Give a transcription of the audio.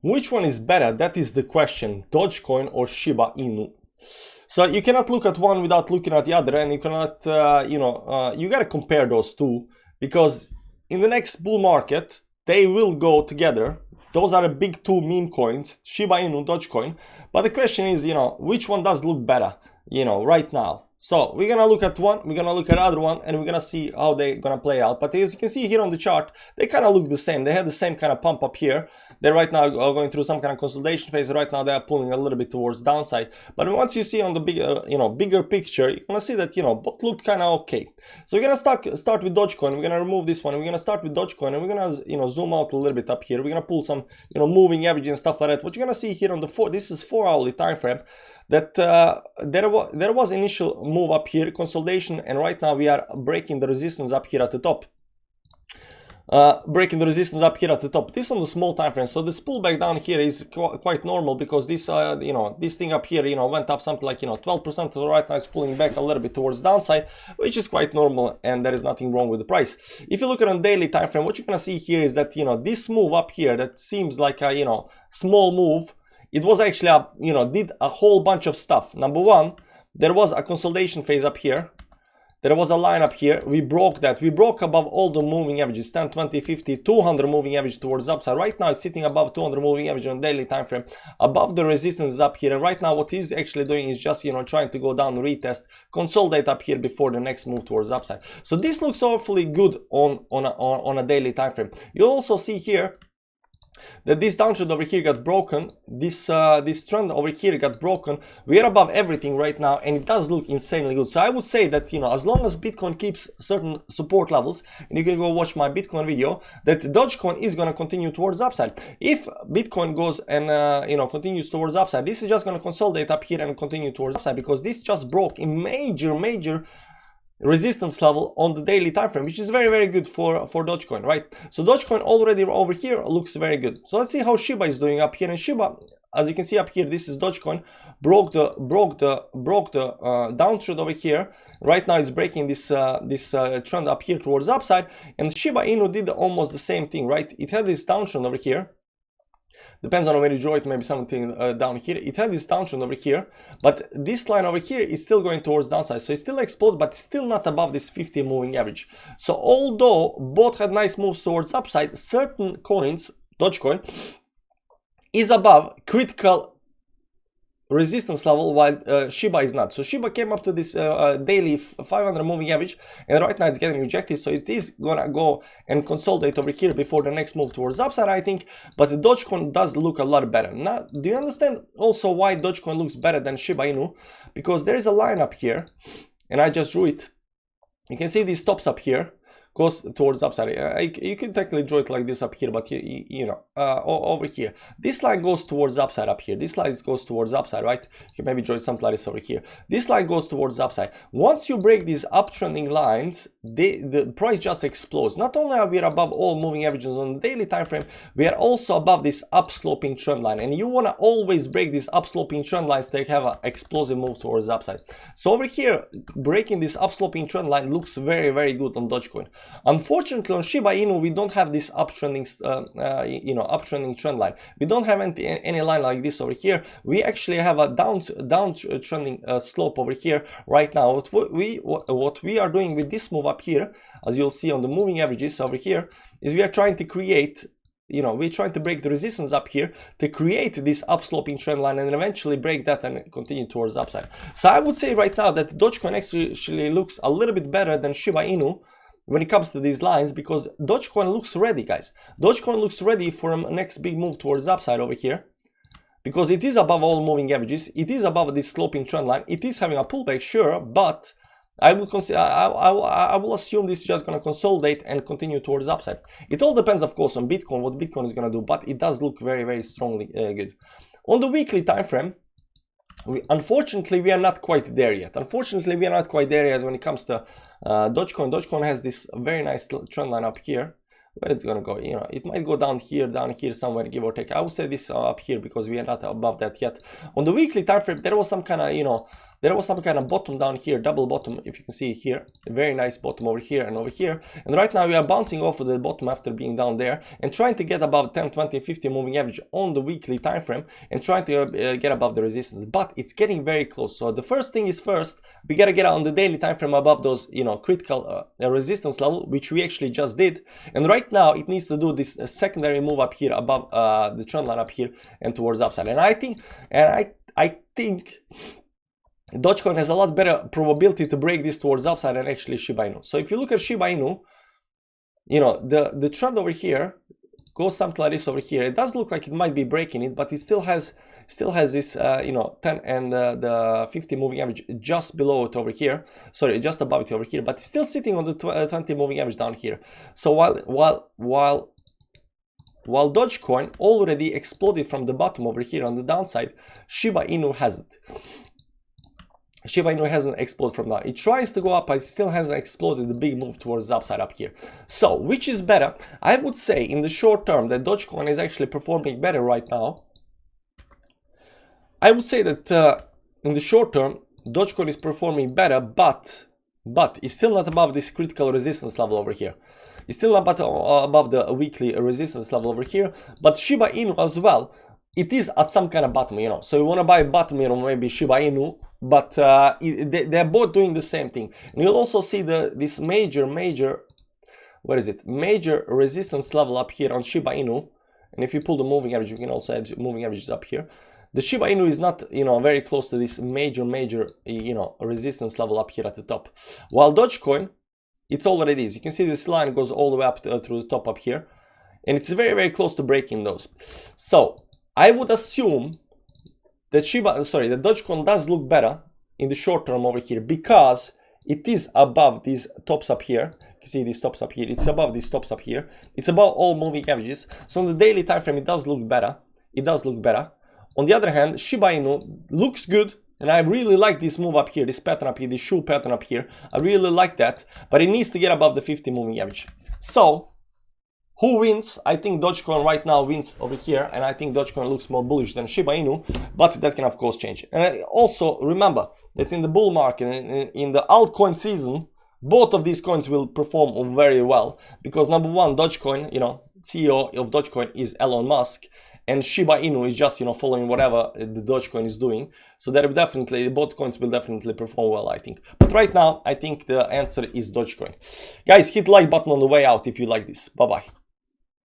Which one is better? That is the question. Dogecoin or Shiba Inu? So you cannot look at one without looking at the other, and you cannot, you gotta compare those two, because in the next bull market, they will go together. Those are the big two meme coins, Shiba Inu, Dogecoin. But the question is, which one does look better, right now? So we're gonna look at one, we're gonna look at the other one, and we're gonna see how they're gonna play out. But as you can see here on the chart, they kind of look the same. They have the same kind of pump up here. They right now are going through some kind of consolidation phase. Right now they are pulling a little bit towards downside. But once you see on the bigger picture, you're gonna see that both look kind of okay. So we're gonna start with Dogecoin. We're gonna remove this one. We're gonna start with Dogecoin, and we're gonna zoom out a little bit up here. We're gonna pull some moving average and stuff like that. What you're gonna see here on the this is 4-hourly time frame, that there was initial move up here, consolidation, and right now we are breaking the resistance up here at the top. This on the small time frame. So this pullback down here is quite normal, because this this thing up here went up something like 12%. So right now it's pulling back a little bit towards downside, which is quite normal, and there is nothing wrong with the price. If you look at on daily time frame, what you're gonna see here is that this move up here that seems like a small move, it was actually did a whole bunch of stuff. Number one, there was a consolidation phase up here. There was a line up here. We broke that. We broke above all the moving averages, 10, 20, 50, 200 moving average towards upside. Right now it's sitting above 200 moving average on daily time frame, above the resistance up here. And right now what he's actually doing is just trying to go down, retest, consolidate up here before the next move towards upside. So this looks awfully good on a daily time frame. You'll also see here that this downtrend over here got broken. This trend over here got broken. We are above everything right now, and it does look insanely good. So I would say that as long as Bitcoin keeps certain support levels, and you can go watch my Bitcoin video, that Dogecoin is going to continue towards upside. If Bitcoin goes and continues towards upside, this is just going to consolidate up here and continue towards upside, because this just broke a major resistance level on the daily time frame, which is very good for Dogecoin, right? So Dogecoin already over here looks very good. So let's see how Shiba is doing up here. And Shiba, as you can see up here, this is Dogecoin, broke the downtrend over here. Right now it's breaking this trend up here towards upside, and Shiba Inu did almost the same thing, right? It had this downtrend over here. Depends on where you draw it, maybe something down here. It had this downtrend over here, but this line over here is still going towards downside. So it still exploded, but still not above this 50 moving average. So although both had nice moves towards upside, certain coins, Dogecoin, is above critical resistance level, while Shiba is not. So Shiba came up to this daily 500 moving average, and right now it's getting rejected. So it is gonna go and consolidate over here before the next move towards upside, I think. But the Dogecoin does look a lot better. Now, do you understand also why Dogecoin looks better than Shiba Inu? Because there is a line up here, and I just drew it. You can see these stops up here, goes towards upside. You can technically draw it like this up here, but over here, this line goes towards upside up here. This line goes towards upside, right? You can maybe draw something like this over here. This line goes towards upside. Once you break these uptrending lines, the price just explodes. Not only are we above all moving averages on the daily time frame, we are also above this upsloping trend line, and you want to always break these upsloping trend lines to have an explosive move towards upside. So over here, breaking this upsloping trend line looks very good on Dogecoin. Unfortunately, on Shiba Inu, we don't have this uptrending, uptrending trend line. We don't have any line like this over here. We actually have a downtrending slope over here right now. What we are doing with this move up here, as you'll see on the moving averages over here, is we are trying to create, we're trying to break the resistance up here to create this upsloping trend line, and eventually break that and continue towards upside. So I would say right now that Dogecoin actually looks a little bit better than Shiba Inu when it comes to these lines, because Dogecoin looks ready, guys. Dogecoin looks ready for a next big move towards upside over here, because it is above all moving averages. It is above this sloping trend line. It is having a pullback, sure, but I will consider, I will assume this is just going to consolidate and continue towards upside. It all depends, of course, on Bitcoin, what Bitcoin is going to do, but it does look very strongly good. On the weekly time frame, unfortunately, we are not quite there yet. Unfortunately, we are not quite there yet when it comes to Dogecoin. Dogecoin has this very nice trend line up here. Where it's gonna go, it might go down here somewhere, give or take. I would say this up here, because we are not above that yet. On the weekly time frame, there was some kind of there was some kind of bottom down here, double bottom, if you can see here, a very nice bottom over here and over here. And right now we are bouncing off of the bottom after being down there and trying to get above 10, 20, 50 moving average on the weekly time frame and trying to get above the resistance. But it's getting very close. So the first thing is first, we gotta get on the daily time frame above those, you know, critical resistance level, which we actually just did. And right now it needs to do this secondary move up here above the trend line up here and towards upside. And I think Dogecoin has a lot better probability to break this towards upside than actually Shiba Inu. So if you look at Shiba Inu, you know, the trend over here goes something like this over here. It does look like it might be breaking it, but it still has this you know, 10 and the 50 moving average just below it over here, sorry, just above it over here, but it's still sitting on the 20 moving average down here. So while Dogecoin already exploded from the bottom over here on the downside, Shiba Inu hasn't. Shiba Inu hasn't exploded from that. It tries to go up, but it still hasn't exploded the big move towards the upside up here. So, which is better? I would say in the short term that Dogecoin is actually performing better right now. I would say that in the short term, Dogecoin is performing better, but it's still not above this critical resistance level over here. It's still not above the weekly resistance level over here, but Shiba Inu as well, it is at some kind of bottom, you know. So you want to buy a bottom, you know, maybe Shiba Inu, but they're both doing the same thing. And you'll also see this major, what is it? Major resistance level up here on Shiba Inu. And if you pull the moving average, you can also add moving averages up here. The Shiba Inu is not, you know, very close to this major, you know, resistance level up here at the top. While Dogecoin, it's already is. You can see this line goes all the way up through the top up here. And it's very, very close to breaking those. So I would assume that that Dogecoin does look better in the short term over here because it is above these tops up here. You can see these tops up here. It's above these tops up here. It's above all moving averages. So on the daily time frame, it does look better. It does look better. On the other hand, Shiba Inu looks good. And I really like this move up here, this pattern up here, this shoe pattern up here. I really like that. But it needs to get above the 50 moving average. So who wins? I think Dogecoin right now wins over here, and I think Dogecoin looks more bullish than Shiba Inu, but that can of course change. And also remember that in the bull market, in the altcoin season, both of these coins will perform very well because number one, Dogecoin, you know, CEO of Dogecoin is Elon Musk, and Shiba Inu is just, you know, following whatever the Dogecoin is doing. So that will definitely, both coins will definitely perform well, I think. But right now, I think the answer is Dogecoin. Guys, hit like button on the way out if you like this. Bye bye.